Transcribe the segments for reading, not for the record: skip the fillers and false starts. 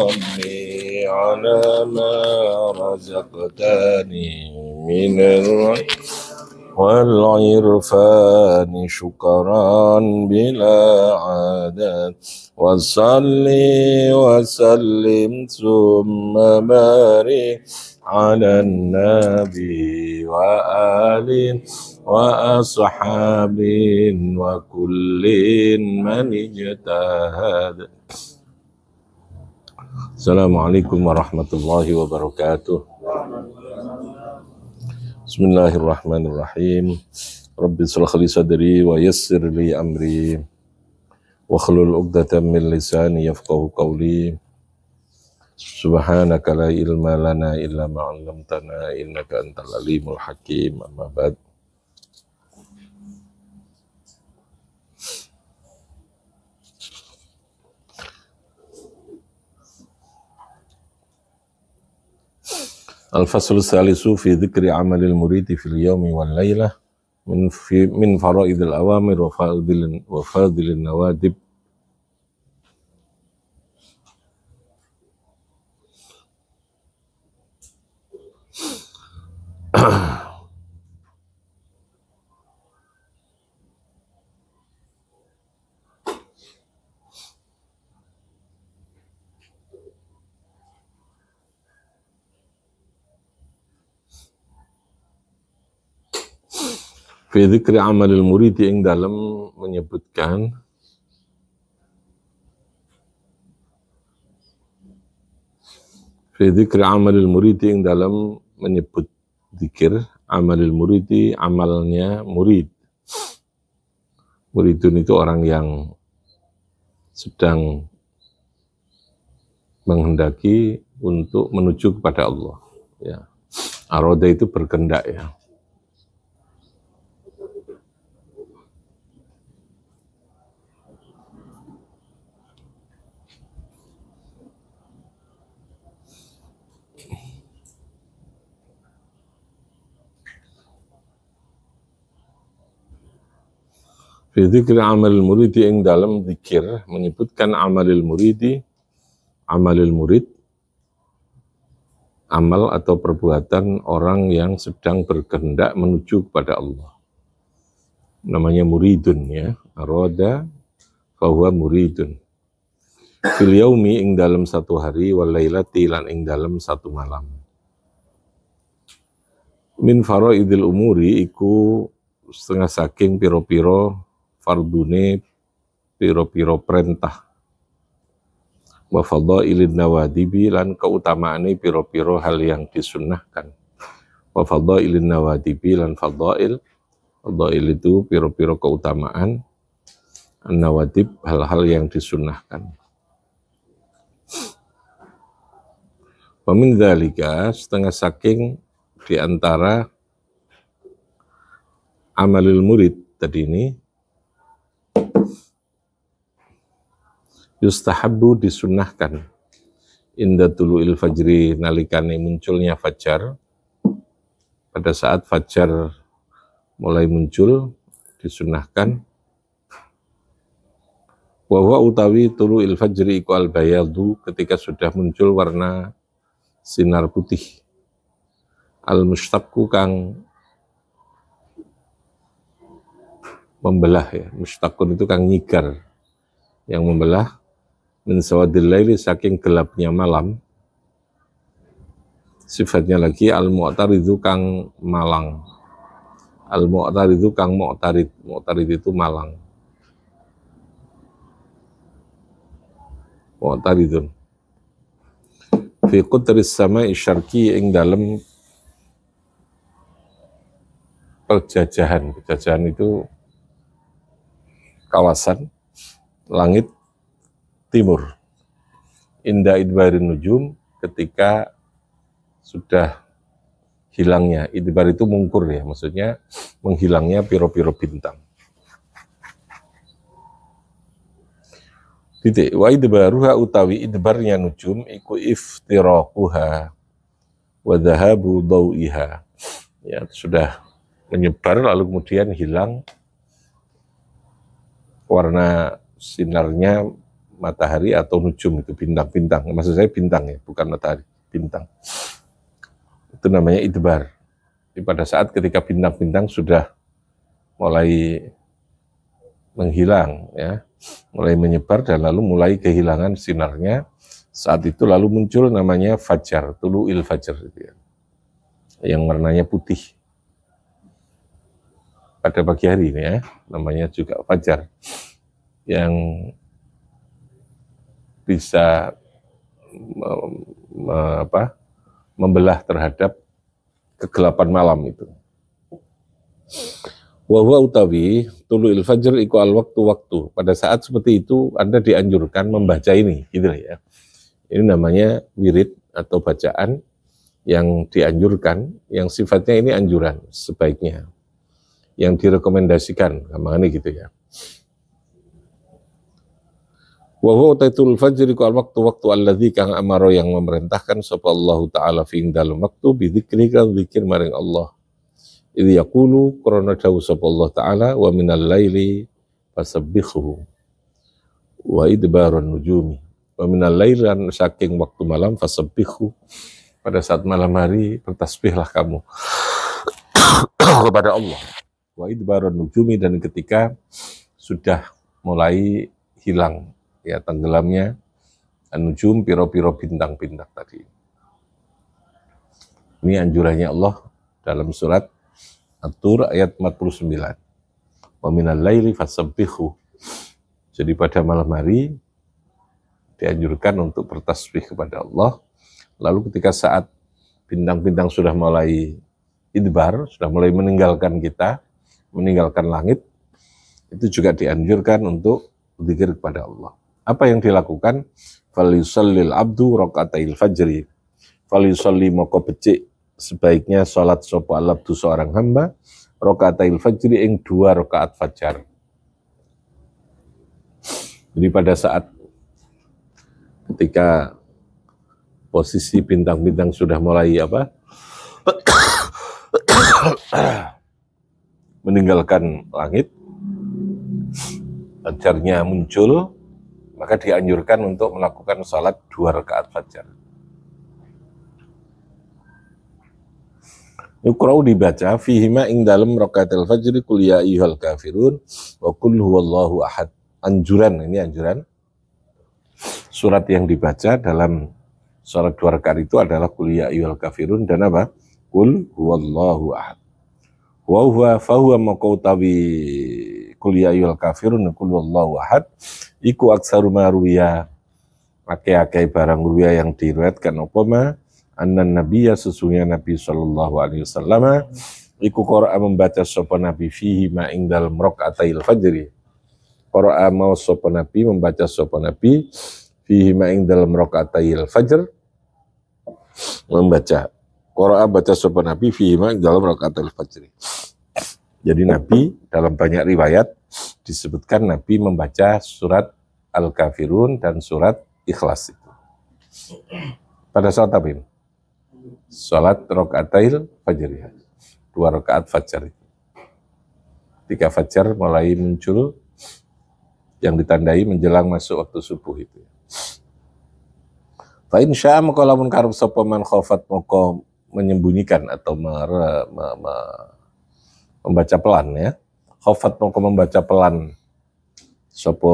ربي على ما رزقتني من العلم والعرفان شكرا بلا عدد وصلي وسلم ثم بارك على النبي وآله وأصحابه وكل من اجتهد. Assalamualaikum warahmatullahi wabarakatuh. Bismillahirrahmanirrahim. Rabbi shrah li sadri wa yassir li amri wa hlul 'uqdatam min lisani yafqahu qawli. Subhanaka la ilma lana illa ma 'allamtana innaka antal alimul hakim. Amma ba'd. Al-faslu salisu fi dzikri amalil muridi fil yaumi wal lailah min faraidil awamir wa fadilin nawadib. Fi dzikri amalil muridi ing dalam menyebutkan fi dzikri amalil muridi ing dalam menyebut zikir amalil muridi, amalnya murid. Muridun itu orang yang sedang menghendaki untuk menuju kepada Allah, ya. Aroda itu berkehendak, ya. Fi dzikri amalil muridi ing dalam zikir menyebutkan amalil muridi, amalil murid, amal atau perbuatan orang yang sedang berkehendak menuju kepada Allah. Namanya muridun, ya. Aroda fahuwa muridun. Fil yaumi ing dalam satu hari wal lailati lan ing dalam satu malam. Min faraidil umuri iku setengah saking piro-piro fardune, piro-piro perintah. Wa fadailin nawadibi lan keutamaane piro-piro hal yang disunnahkan. Wa fadailin nawadibi lan fadail. Fadail itu piro-piro keutamaan. An-nawadib hal-hal yang disunnahkan. Wa min dzalika setengah saking di antara amalil murid tadi ini yustahabbu disunnahkan inda tulu'il fajri nalikane munculnya fajar. Pada saat fajar mulai muncul disunnahkan wa huwa utawi tulu'il fajri iku al-bayadu ketika sudah muncul warna sinar putih al-mustaqqu kang membelah, ya. Mustaqqun itu kang nyigar yang membelah min sawadil laili saking gelapnya malam. Sifatnya lagi al-mu'taridu kang malang. Al-mu'taridu kang mu'tarid. Mu'tarid itu malang. Mu'taridun. Fi qutris sama'i syarqi ing dalem perjajahan. Perjajahan itu kawasan langit timur. Inda idbarin nujum ketika sudah hilangnya. Idbar itu mungkur, ya, maksudnya menghilangnya piro-piro bintang. Titik. Wa idbaruha utawi idbarnya nujum iku iftiraquha wa dhahabu dawiha. Ya, sudah menyebar lalu kemudian hilang warna sinarnya matahari atau nujum, itu bintang-bintang. Maksud saya bintang ya, bukan matahari, bintang. Itu namanya idbar. Jadi pada saat ketika bintang-bintang sudah mulai menghilang, ya, mulai menyebar dan lalu mulai kehilangan sinarnya, saat itu lalu muncul namanya fajar, tulu'il fajar, gitu ya, yang warnanya putih. Pada pagi hari ini ya, namanya juga fajar, yang bisa membelah terhadap kegelapan malam itu. Wa huwa utawi tulu'il fajr iku al waktu. Pada saat seperti itu Anda dianjurkan membaca ini, gitu ya. Ini namanya wirid atau bacaan yang dianjurkan, yang sifatnya ini anjuran sebaiknya, yang direkomendasikan, gampangannya gitu ya. Wa huwa taitul fajri ku al-waktu alladzi kang amaro yang memerintahkan sapa Allah taala fi dalam waktu bi dzikri kan zikir maring Allah. Idz yaqulu qarana dawu sapa Allah taala wa minal laili fasabbihuhu wa idbarun nujumi. Wa minal laili saking waktu malam fasabbihu, pada saat malam hari bertasbihlah kamu kepada Allah. Wa idbarun nujumi, dan ketika sudah mulai hilang, ya, tenggelamnya an-nujum, piro-piro bintang-bintang tadi. Ini anjurannya Allah dalam surat At-Tur ayat 49. Wa minal laili fasabbihu. Jadi pada malam hari dianjurkan untuk bertasbih kepada Allah. Lalu ketika saat bintang-bintang sudah mulai idbar, sudah mulai meninggalkan kita, meninggalkan langit, itu juga dianjurkan untuk zikir kepada Allah. Apa yang dilakukan? Falyusallil abdu raqatail fajri. Falyusalli moko becik sebaiknya salat sapa al-abdu seorang hamba raqatail fajri ing 2 rakaat fajar. Jadi pada saat ketika posisi bintang-bintang sudah mulai meninggalkan langit, fajarnya muncul, maka dianjurkan untuk melakukan salat 2 rakaat fajar. Yukra'u dibaca fihima ing dalam rakaatil fajri qul ya ayyuhal kafirun wa qul huwallahu ahad. Anjuran, ini anjuran. Surat yang dibaca dalam salat 2 rakaat itu adalah qul ya ayyuhal kafirun dan apa? Qul huwallahu ahad. Wa huwa fa huwa maqautawi qul ya ayyuhal kafirun qul huwallahu ahad iku aksaru maruya, akeh-akeh barang ruya yang diriwayatkan apa ma annan nabiyya, sesungguhnya Nabi sallallahu alaihi wasallam iku qara'a membaca sapa nabi fihi ma ing dalem rakaatil fajri. Qara'a mau sapa nabi membaca sapa nabi fihi ma ing dalem rakaatil fajr, membaca qara'a baca sapa nabi fihi ma ing dalem rakaatil fajri. Jadi Nabi dalam banyak riwayat disebutkan Nabi membaca surat Al-Kafirun dan surat Ikhlas itu. Pada saat apa ini? Salat rakaatail fajr, 2 rakaat fajar itu. Ketika fajar mulai muncul, yang ditandai menjelang masuk waktu subuh itu. Fa in syaa maka lamun karep sapa man khafat maka menyembunyikan atau membaca pelan, ya. Khafat maka membaca pelan sapa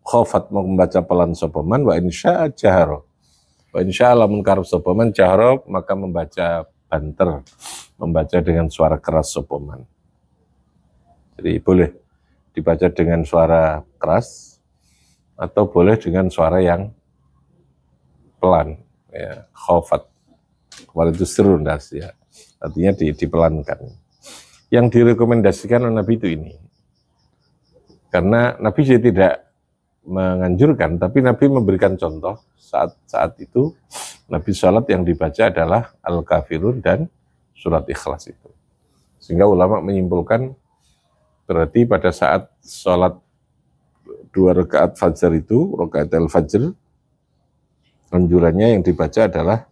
khafat maka membaca pelan sapa man wa in syaa jahara. Wa insya Allah munkarab sopaman jahrab, maka membaca banter, membaca dengan suara keras sopaman. Jadi boleh dibaca dengan suara keras atau boleh dengan suara yang pelan, ya, khafat. Kemarin itu serundas, ya, artinya dipelankan. Yang direkomendasikan oleh Nabi itu ini, karena Nabi juga tidak menganjurkan, tapi Nabi memberikan contoh. Saat itu Nabi sholat yang dibaca adalah Al-Kafirun dan surat Ikhlas itu. Sehingga ulama menyimpulkan berarti pada saat sholat 2 rakaat fajar itu, rakaat al-fajr, anjurannya yang dibaca adalah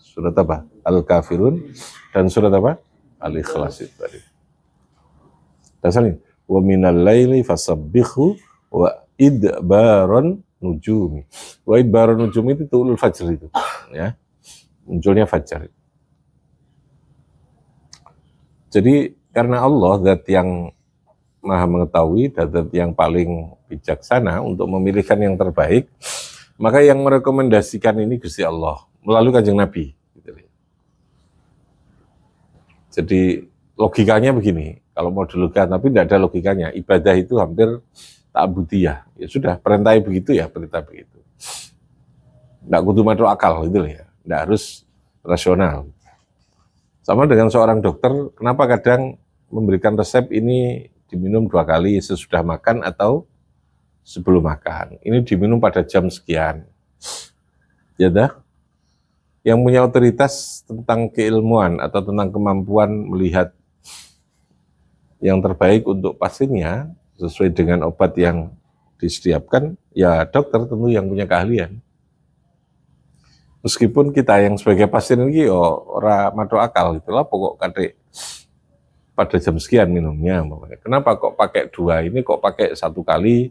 surat apa? Al-Kafirun dan surat apa? Al-Ikhlas itu tadi. Dasarnya wa minal laili fasabbihu wa idbaron nujumi. Wa idbaron nujumi itu tulul fajr itu, ya. Munculnya fajar. Jadi karena Allah zat yang maha mengetahui dan zat yang paling bijaksana untuk memilihkan yang terbaik, maka yang merekomendasikan ini Gusti Allah melalui Kanjeng Nabi. Jadi logikanya begini, kalau mau dilukan, tapi tidak ada logikanya. Ibadah itu hampir ta'budiyah. Ya sudah, perintah begitu ya, perintah begitu. Tidak kudu masuk akal gitu ya, tidak harus rasional. Sama dengan seorang dokter, kenapa kadang memberikan resep ini diminum 2 kali sesudah makan atau sebelum makan. Ini diminum pada jam sekian. Ya dah. Yang punya otoritas tentang keilmuan atau tentang kemampuan melihat yang terbaik untuk pasiennya sesuai dengan obat yang disediakan, ya dokter tentu yang punya keahlian. Meskipun kita yang sebagai pasien ini ora masuk akal itulah pokok kadek pada jam sekian minumnya. Kenapa kok pakai 2, ini kok pakai 1 kali,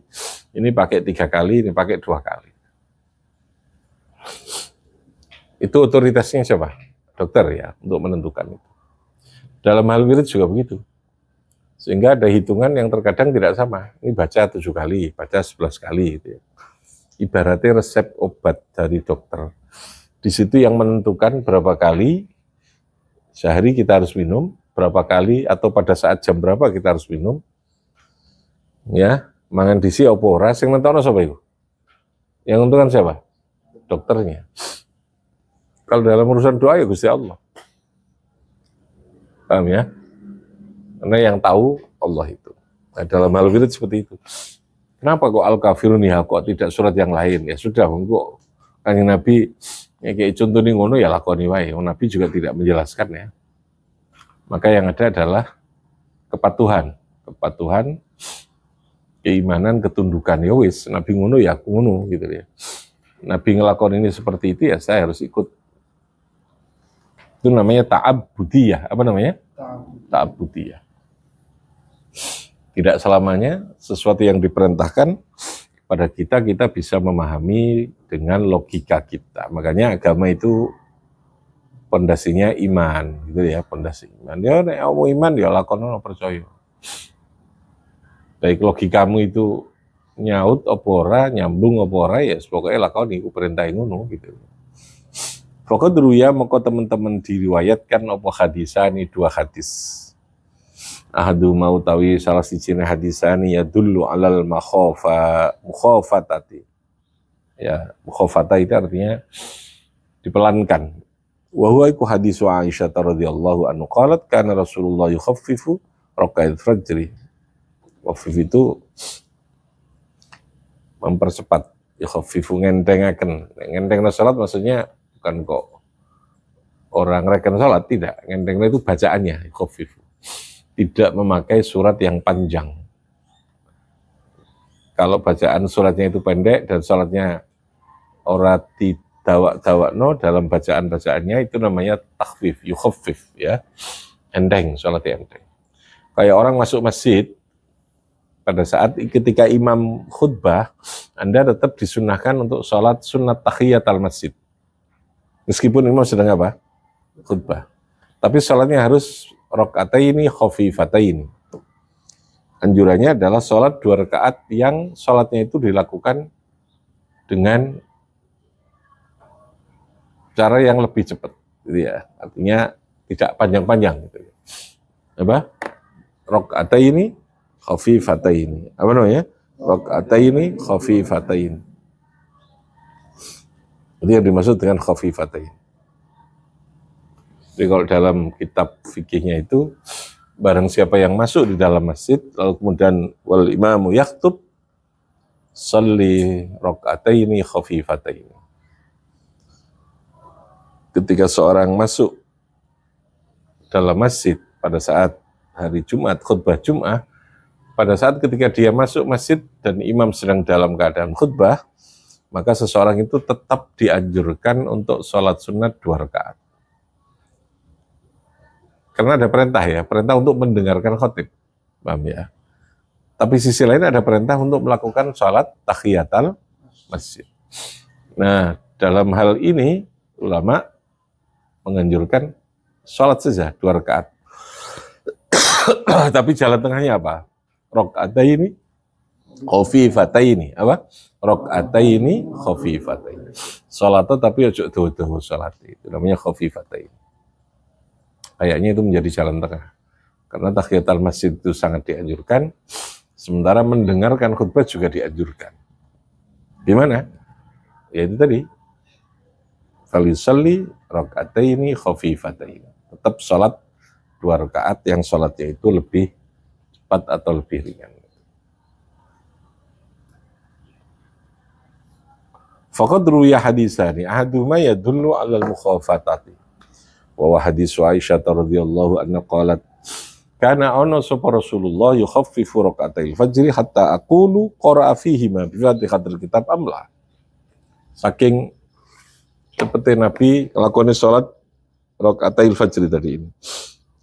ini pakai 3 kali, ini pakai 2 kali. Itu otoritasnya siapa? Dokter ya, untuk menentukan itu. Dalam hal wirid juga begitu. Sehingga ada hitungan yang terkadang tidak sama. Ini baca 7 kali, baca 11 kali. Gitu ya. Ibaratnya resep obat dari dokter. Di situ yang menentukan berapa kali sehari kita harus minum, berapa kali atau pada saat jam berapa kita harus minum. Ya, mangan disi apa ora sing nentono sapa iku? Yang menentukan siapa? Dokternya. Kalau dalam urusan doa ya Gusti Allah. Paham ya? Karena yang tahu Allah itu. Nah, dalam hal wirid seperti itu. Kenapa kok al-kafirun ya kok tidak surat yang lain? Ya sudah, kok Kanjeng Nabi ya kayak contoh nih ngono ya lakoni wae. Nabi juga tidak menjelaskan ya. Maka yang ada adalah kepatuhan, keimanan, ketundukan. Ya wis, Nabi ngono ya aku ngono gitu ya. Nabi ngelakon ini seperti itu ya saya harus ikut. Itu namanya ta'abbudiyah. Apa namanya? Ta'abbudiyah. Tidak selamanya sesuatu yang diperintahkan pada kita bisa memahami dengan logika kita. Makanya agama itu pondasinya iman, gitu ya, pondasi iman. Ya nek mau iman ya lakono percaya. Baik logikamu itu nyaut apa ora, nyambung apa ora ya pokoknya lakoni ku perintah ngono gitu. Pokoknya dulu ya, maka teman-teman diriwayatkan apa hadisani 2 hadis. Ahadu mau tawi salah sijine hadisani ya dulu alal mukhafatati. Ya, mukhafata itu artinya dipelankan. Wa huwa iku hadisu Aisyah radhiyallahu anha qalat kana Rasulullah yukhaffifu raka'at fajri. Khaffif itu mempercepat, yukhaffifu ngentengaken. Ngentengna salat maksudnya bukan kok orang reken sholat, tidak. Ngentengnya itu bacaannya, khafif. Tidak memakai surat yang panjang. Kalau bacaan suratnya itu pendek dan sholatnya ora didawak-dawakno dalam bacaan-bacaannya, itu namanya takhfif, yukhafif ya. Enteng, sholatnya enteng. Kayak orang masuk masjid, pada saat ketika imam khutbah, Anda tetap disunahkan untuk sholat sunat tahiyat al-masjid. Meskipun imam sedang apa? Khutbah. Tapi sholatnya harus rakaataini khafifataini. Anjurannya adalah sholat 2 rakaat yang sholatnya itu dilakukan dengan cara yang lebih cepat, gitu ya. Artinya tidak panjang-panjang, gitu ya. Apa? Rakaataini khafifataini. Apa namanya? Rakaataini khafifataini. Itu yang dimaksud dengan khafifatain. Jadi kalau dalam kitab fikihnya itu, barang siapa yang masuk di dalam masjid, lalu kemudian wal imamu yaktub, salli rakaataini khafifataini. Ketika seorang masuk dalam masjid pada saat hari Jumat, khutbah Jum'ah, pada saat ketika dia masuk masjid dan imam sedang dalam keadaan khutbah, maka seseorang itu tetap dianjurkan untuk sholat sunat 2 rakaat. Karena ada perintah ya, perintah untuk mendengarkan khotib. Paham ya? Tapi sisi lain ada perintah untuk melakukan sholat tahiyatul masjid. Nah, dalam hal ini ulama menganjurkan sholat saja 2 rakaat. Tapi jalan tengahnya apa? Rakaataini khafifataini. Apa? Rakaataini khafifataini. Sholat tapi ojo doho-doho sholat. Itu namanya khafifataini. Kayaknya itu menjadi jalan tengah. Karena tahiyatul masjid itu sangat dianjurkan, sementara mendengarkan khutbah juga dianjurkan. Gimana? Ya itu tadi. Falisalli rakaataini khafifataini. Tetap sholat 2 rakaat yang sholatnya itu lebih cepat atau lebih ringan. Faqad ruya hadisani ahaduhuma yadullu 'alal mukhafatati. Wa hadisu Aisyah radhiyallahu anha qalat kana ana sapa Rasulullah yukhaffifu raka'atil fajri hatta aqulu qara'a fihima bi fatihatil kitab amla. Saking seperti Nabi lakukan sholat raka'atil fajri tadi ini.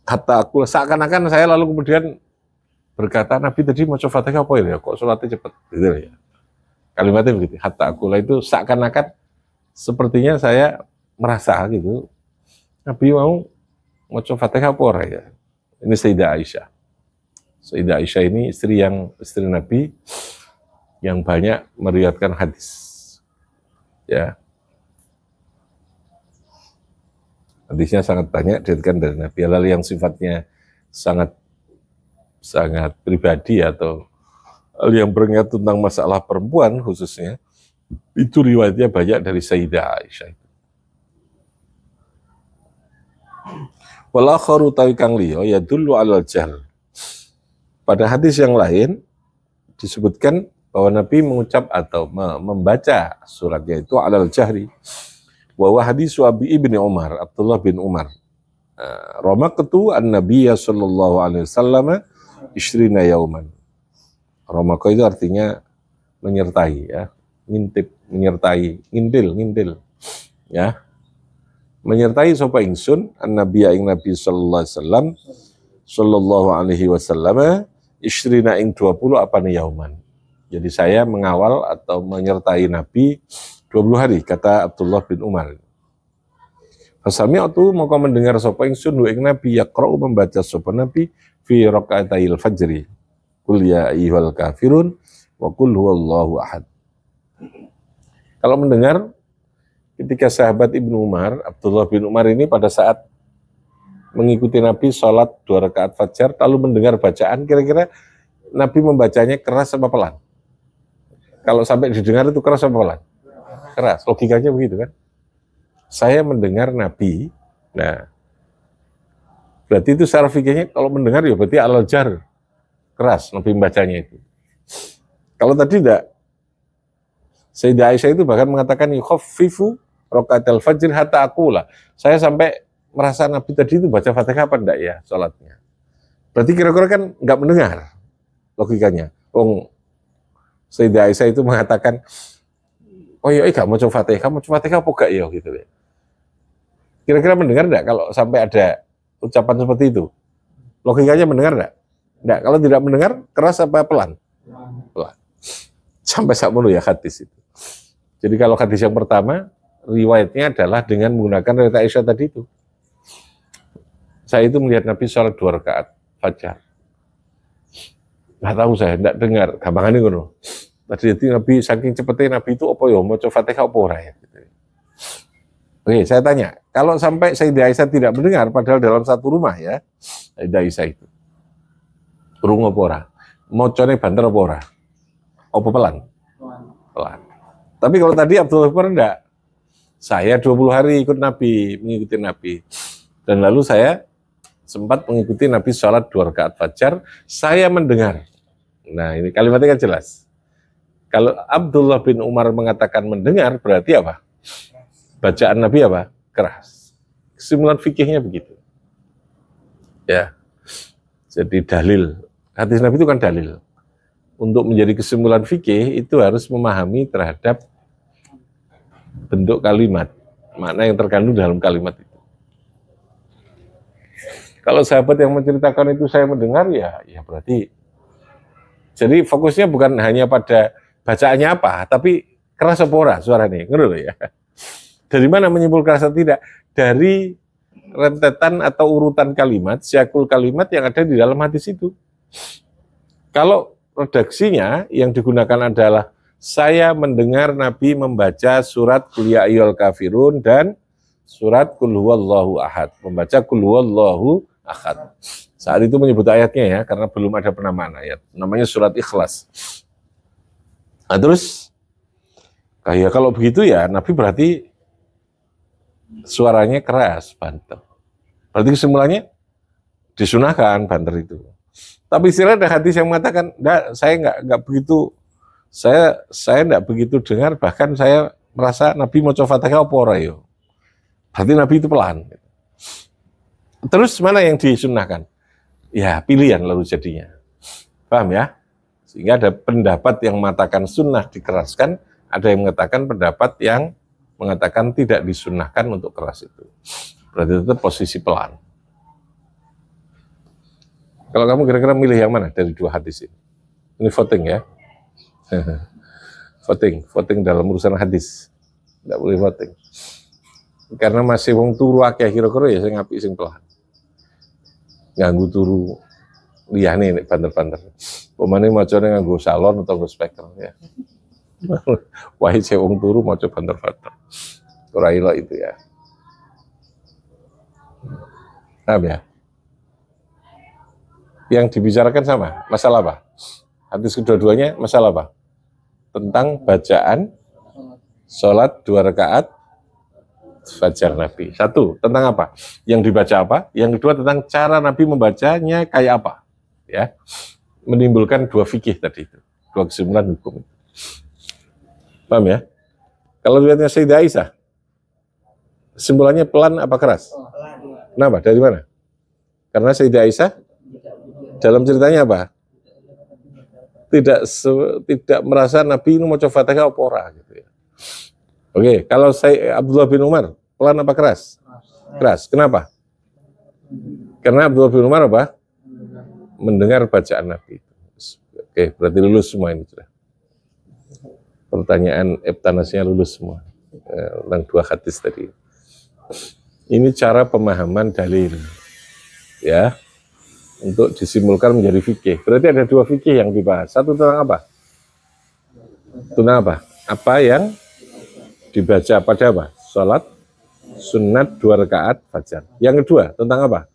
Hatta aku seakan-akan saya lalu kemudian berkata Nabi tadi mau coba Fatihah apa ya? Kok sholatnya cepat gitu ya. Kalimatnya begitu. Hatta aku itu seakan-akan sepertinya saya merasa gitu. Nabi mau coba Fatihah apa ya? Ini Sayyidah Aisyah. Sayyidah Aisyah ini istri Nabi yang banyak meriwayatkan hadis. Ya. Hadisnya sangat banyak diriwayatkan dari Nabi. Hal yang sifatnya sangat pribadi atau hal yang berkaitan tentang masalah perempuan khususnya, itu riwayatnya banyak dari Sayyidah Aisyah. Wal akharu tawi kang liya yadullu alal jahl. Pada hadis yang lain disebutkan bahwa Nabi mengucap atau membaca suratnya itu alal jahri. Wa hadis Abi Ibni Umar, Abdullah bin Umar. Ramaqtu an-nabiyya sallallahu alaihi wasallam ishrina yauman. Ramaqah itu artinya menyertai ya, ngintip, menyertai, ngintil. Ya. Menyertai sapa ingsun an-nabiyya ing Nabi sallallahu alaihi wasallam ishrina ing 20 apane yauman. Jadi saya mengawal atau menyertai Nabi 20 hari, kata Abdullah bin Umar. Fasami'tu maka mendengar sapa ingsun ing Nabi yaqra'u membaca sapa Nabi fi raka'atil fajri. Qul ya ayyuhal kafirun wa qul huwallahu ahad. Kalau mendengar ketika sahabat Ibnu Umar, Abdullah bin Umar ini pada saat mengikuti Nabi sholat 2 rakaat fajar, lalu mendengar bacaan, kira-kira Nabi membacanya keras apa pelan? Kalau sampai didengar itu keras apa pelan? Keras, logikanya begitu kan. Saya mendengar Nabi, nah berarti itu secara fikihnya kalau mendengar ya berarti alal jar, keras Nabi membacanya itu. Kalau tadi tidak, Sayyidah Aisyah itu bahkan mengatakan yukhaffifu raka'atil fajr hatta aqula. Saya sampai merasa Nabi tadi itu baca Fatihah apa enggak ya sholatnya. Berarti kira-kira kan enggak mendengar logikanya. Sayyidah Aisyah itu mengatakan, oh iya, gak mau coba Fatihah apa gak ya gitu ya. Kira-kira mendengar enggak kalau sampai ada ucapan seperti itu? Logikanya mendengar enggak? Enggak, kalau tidak mendengar keras apa pelan? Pelan. Sampai sakmono ya hadis itu. Jadi kalau hadis yang pertama riwayatnya adalah dengan menggunakan riwayat Aisyah tadi itu. Saya itu melihat Nabi sholat 2 rakaat fajar. Nggak tahu saya, enggak dengar, gampangannya ngono. Tadi Nabi saking cepetnya Nabi itu apa ya mau coba Fatihah apa ora ya gitu. Oke, saya tanya, kalau sampai Sayyidah Aisyah tidak mendengar padahal dalam satu rumah ya, Sayyidah Aisyah itu. Rungu apa ora? Mocone banter apa ora? Apa pelan? Pelan. Tapi kalau tadi Abdullah bin enggak. Saya 20 hari ikut Nabi, mengikuti Nabi. Dan lalu saya sempat mengikuti Nabi sholat 2 rakaat fajar, saya mendengar. Nah ini kalimatnya kan jelas. Kalau Abdullah bin Umar mengatakan mendengar, berarti apa? Bacaan Nabi apa? Keras. Kesimpulan fikihnya begitu. Ya. Jadi dalil. Hadis Nabi itu kan dalil. Untuk menjadi kesimpulan fikih, itu harus memahami terhadap bentuk kalimat. Makna yang terkandung dalam kalimat itu. Kalau sahabat yang menceritakan itu saya mendengar, ya berarti. Jadi fokusnya bukan hanya pada bacaannya apa, tapi keras apa ora suaranya, ngerti loh ya. Dari mana menyimpulkan atau tidak? Dari rentetan atau urutan kalimat, syakul kalimat yang ada di dalam hadis itu. Kalau redaksinya yang digunakan adalah saya mendengar Nabi membaca surat Qul ya ayyuhal kafirun dan surat Qul huwallahu ahad, membaca Qul huwallahu ahad. Saat itu menyebut ayatnya ya, karena belum ada penamaan ayat. Namanya surat Ikhlas. Nah terus, kayak kalau begitu ya Nabi berarti suaranya keras, banter. Berarti kesimpulannya disunahkan banter itu. Tapi istilah ada hadis yang mengatakan, saya nggak begitu, saya nggak begitu dengar, bahkan saya merasa Nabi mau coba Fatihah apa ora yo. Berarti Nabi itu pelan. Terus mana yang disunahkan? Ya pilihan lalu jadinya. Paham ya? Sehingga ada pendapat yang mengatakan sunnah dikeraskan, ada yang mengatakan pendapat yang mengatakan tidak disunnahkan untuk keras itu. Berarti itu posisi pelan. Kalau kamu kira-kira milih yang mana dari dua hadis ini? Ini voting ya. voting dalam urusan hadis. Tidak boleh voting. Karena masih wong turu akeh kira-kira ya saya ngapik sing pelan. Nganggu turu liyane nek banter-banter. Pemane macane nganggo salon atau nganggo speaker ya. Wahid saya wong turu maca banter-banter. Ora ilok itu ya. Paham ya? Yang dibicarakan sama, masalah apa? Hadis kedua-duanya masalah apa? Tentang bacaan sholat 2 rakaat fajar Nabi. Satu, tentang apa? Yang dibaca apa? Yang kedua tentang cara Nabi membacanya kayak apa? Ya, menimbulkan dua fikih tadi itu, dua kesimpulan hukum. Paham ya? Kalau lihatnya Sayyidah Aisyah, kesimpulannya pelan apa keras? Kenapa? Dari mana? Karena Sayyidah Aisyah dalam ceritanya apa? Tidak merasa Nabi ini mau coba Fatihah apa ora gitu ya. Oke, kalau saya Abdullah bin Umar, pelan apa keras? Keras. Kenapa? Karena Abdullah bin Umar apa? Mendengar bacaan Nabi. Oke, berarti lulus semua ini sudah. Pertanyaan eptanasnya lulus semua. Tentang dua hadis tadi. Ini cara pemahaman dalil. Ya. Untuk disimpulkan menjadi fikih. Berarti ada dua fikih yang dibahas. Satu tentang apa? Tentang apa? Apa yang dibaca pada apa? Salat sunat 2 rakaat fajar. Yang kedua tentang apa?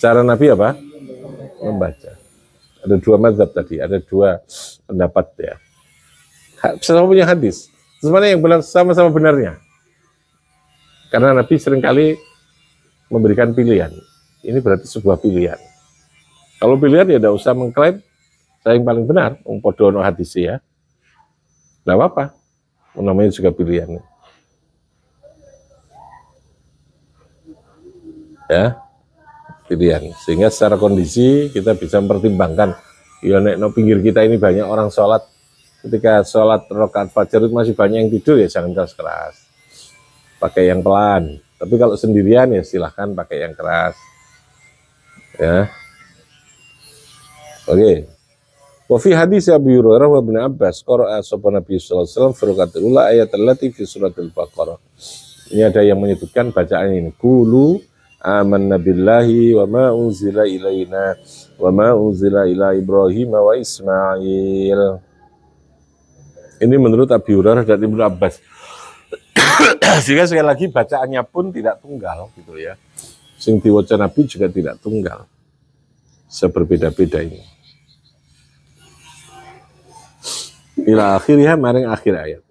Cara Nabi apa? Membaca. Ada dua mazhab tadi, ada dua pendapat ya. Sama punya hadis. Semuanya yang benar sama-sama benarnya. Karena Nabi seringkali memberikan pilihan. Ini berarti sebuah pilihan. Kalau pilihan ya tidak usah mengklaim saya yang paling benar, podo hadis ya. Tidak apa-apa. Namanya juga pilihan. Ya, pilihan. Sehingga secara kondisi kita bisa mempertimbangkan. Ya nek no pinggir kita ini banyak orang sholat. Ketika sholat rakaat fajar itu masih banyak yang tidur ya jangan keras-keras. Pakai yang pelan. Tapi kalau sendirian ya silahkan pakai yang keras. Ya. Oke. Wa fi hadis Abi Hurairah wa Ibnu Abbas qara'a sapa Nabi sallallahu alaihi wasallam fi rakaatil ula ayat allati fi suratul Baqarah. Ini ada yang menyebutkan bacaan ini. Qulu amanna billahi wa ma unzila ilaina wa ma unzila ila Ibrahim wa Ismail. Ini menurut Abi Hurairah dan Ibnu Abbas. Sehingga sekali lagi bacaannya pun tidak tunggal gitu ya. Sing diwaca Nabi juga tidak tunggal. Seberbeda-beda ini. Ila akhirnya maring akhir ayat.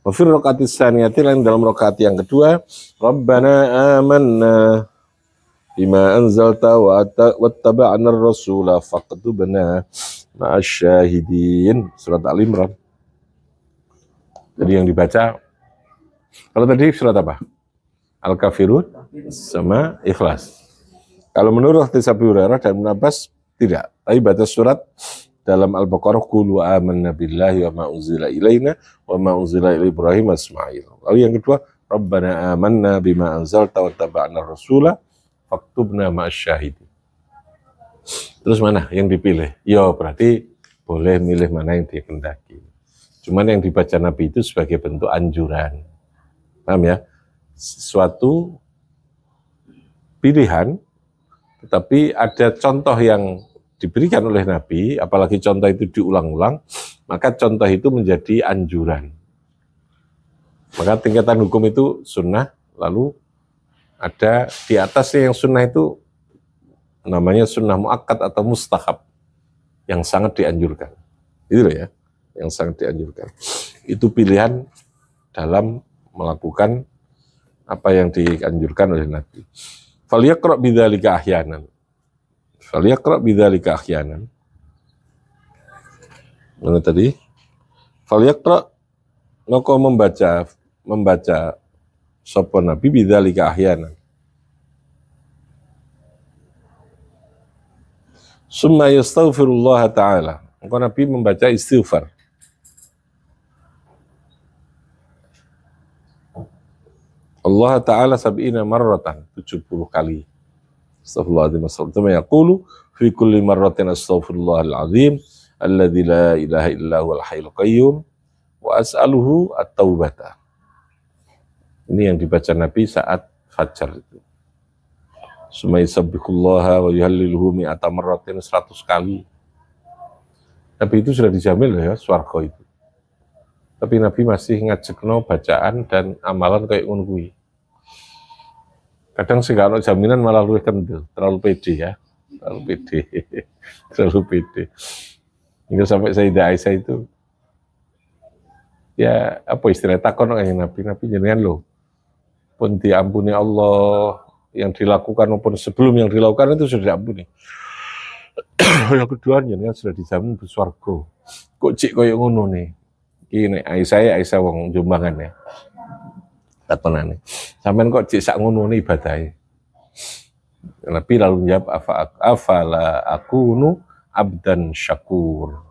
Wa fir raqatis tsaniyati lan dalam rakaat yang kedua, Rabbana amanna bima anzalta wa wattaba'na ar-rasula faqtubna ma'asyahidin. Surat Al-Imran. Jadi yang dibaca, kalau tadi surat apa? Al-Kafirun sama Ikhlas. Kalau menurut hadis Abi Hurairah dan Ibnu Abbas tidak, tapi baca surat dalam Al-Baqarah qulu amanna billahi wa ma unzila ilaina wa ma unzila ila Ibrahim wa Ismail. Lalu yang kedua, Rabbana amanna bima anzalta wa taba'na rasula faktubna ma'asyahidin. Terus mana yang dipilih? Ya berarti boleh milih mana yang dikehendaki. Cuman yang dibaca Nabi itu sebagai bentuk anjuran. Paham ya? Suatu pilihan, tetapi ada contoh yang diberikan oleh Nabi, apalagi contoh itu diulang-ulang, maka contoh itu menjadi anjuran. Maka tingkatan hukum itu sunnah, lalu ada di atasnya yang sunnah itu namanya sunnah muakkad atau mustahab, yang sangat dianjurkan. Itu loh ya, yang sangat dianjurkan. Itu pilihan dalam melakukan apa yang dianjurkan oleh Nabi. Falyaqra' bidzalika ahyanan. Falyaqra' bidzalika ahyanan. Mana tadi? Falyaqra' maka membaca sapa Nabi bidzalika ahyanan. Summa yastaghfirullah ta'ala. Maka Nabi membaca istighfar. Allah Ta'ala sab'ina marratan, 70 kali. Astaghfirullahaladzim. Astaghfirullahaladzim. Yaqulu fi kulli marratin astaghfirullahal azim alladzi la ilaha illa huwal hayyul qayyum wa as'aluhu at-taubata. Ini yang dibaca Nabi saat fajar itu. Summa yusabbihullaha wa yuhalliluhu mi'ata marratin, 100 kali. Nabi itu sudah dijamin loh ya, swarga itu. Tapi Nabi masih ngajekno bacaan dan amalan kayak ngono kuwi. Kadang sih kalau jaminan malah luwih kendel, terlalu pede ya. Terlalu pede. Terlalu pede. Hingga sampai Sayyidah Aisyah itu ya apa istilahnya takon kayak Nabi jenengan loh. Pun diampuni Allah, yang dilakukan maupun sebelum yang dilakukan itu sudah diampuni. Yang kedua jenengan sudah dijamin swarga. Kok cik koyo ngono nih. Ini Aisyah wong Jombangan ya. Tatonane. Sampeyan kok cik sak ngono nih ibadahe. Nabi lalu menjawab afala akunu abdan syakur.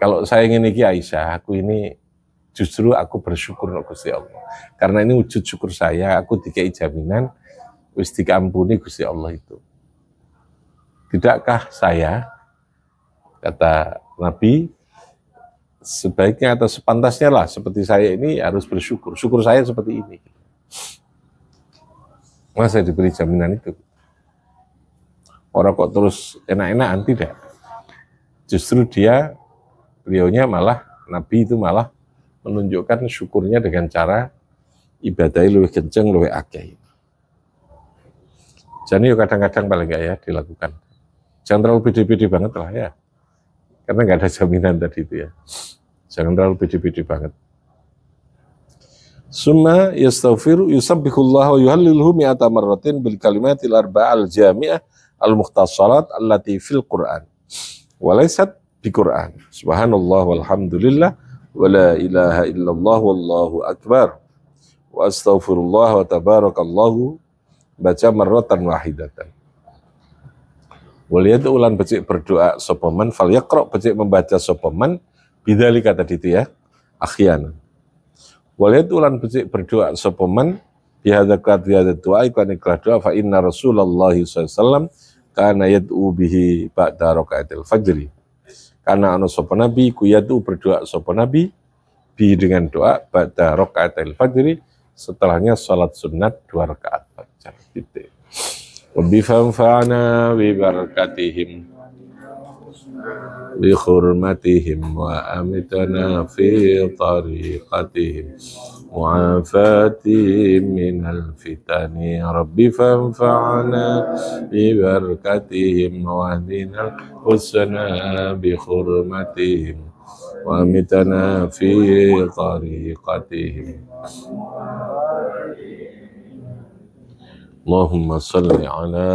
Kalau saya ingin iki Aisyah, aku ini justru aku bersyukur kepada Gusti Allah. Karena ini wujud syukur saya, aku dikai jaminan wis dikampuni Gusti Allah itu. Tidakkah saya, kata Nabi, sebaiknya atau sepantasnya lah seperti saya ini harus bersyukur. Syukur saya seperti ini. Masa saya diberi jaminan itu. Orang kok terus enak-enakan, tidak. Justru beliaunya malah, Nabi itu malah menunjukkan syukurnya dengan cara ibadah lebih kenceng, lebih akeh. Jadi kadang-kadang paling enggak ya dilakukan. Jangan terlalu pede-pede banget lah ya. Karena nggak ada jaminan tadi itu ya. Jangan terlalu pede-pede banget. Summa yastaghfiru yusabbihullah wa yuhalliluhu mi'ata marratin bil kalimatil arba'al jami'ah al-mukhtassarat allati fil Qur'an. Walaysat bi Qur'an. Subhanallah walhamdulillah wa la ilaha illallah wallahu akbar. Wa astaghfirullah wa tabarakallahu, baca marratan wahidatan. Waliyadu ulan becik berdoa sopaman, fal yaqra becik membaca sopaman, bidzalika tadi itu ya, akhyanan. Waliyadu ulan becik berdoa sopaman, bihadakat bihadat doa, iklan ikhlas doa, fa inna Rasulullah SAW kana yad'u bihi ba'da raka'atil fajri. Karena anu sopan Nabi, ku yad'u berdoa sopan Nabi, bi dengan doa, ba'da raka'atil fajri, setelahnya salat sunat 2 rakaat fajar. Gitu. وبفنفعنا ببركتهم بحرمتهم وأمتنا في طريقتهم معافاتهم من الفتن رب فانفعنا ببركتهم واهدنا الحسنى بحرمتهم وأمتنا في طريقتهم اللهم صل على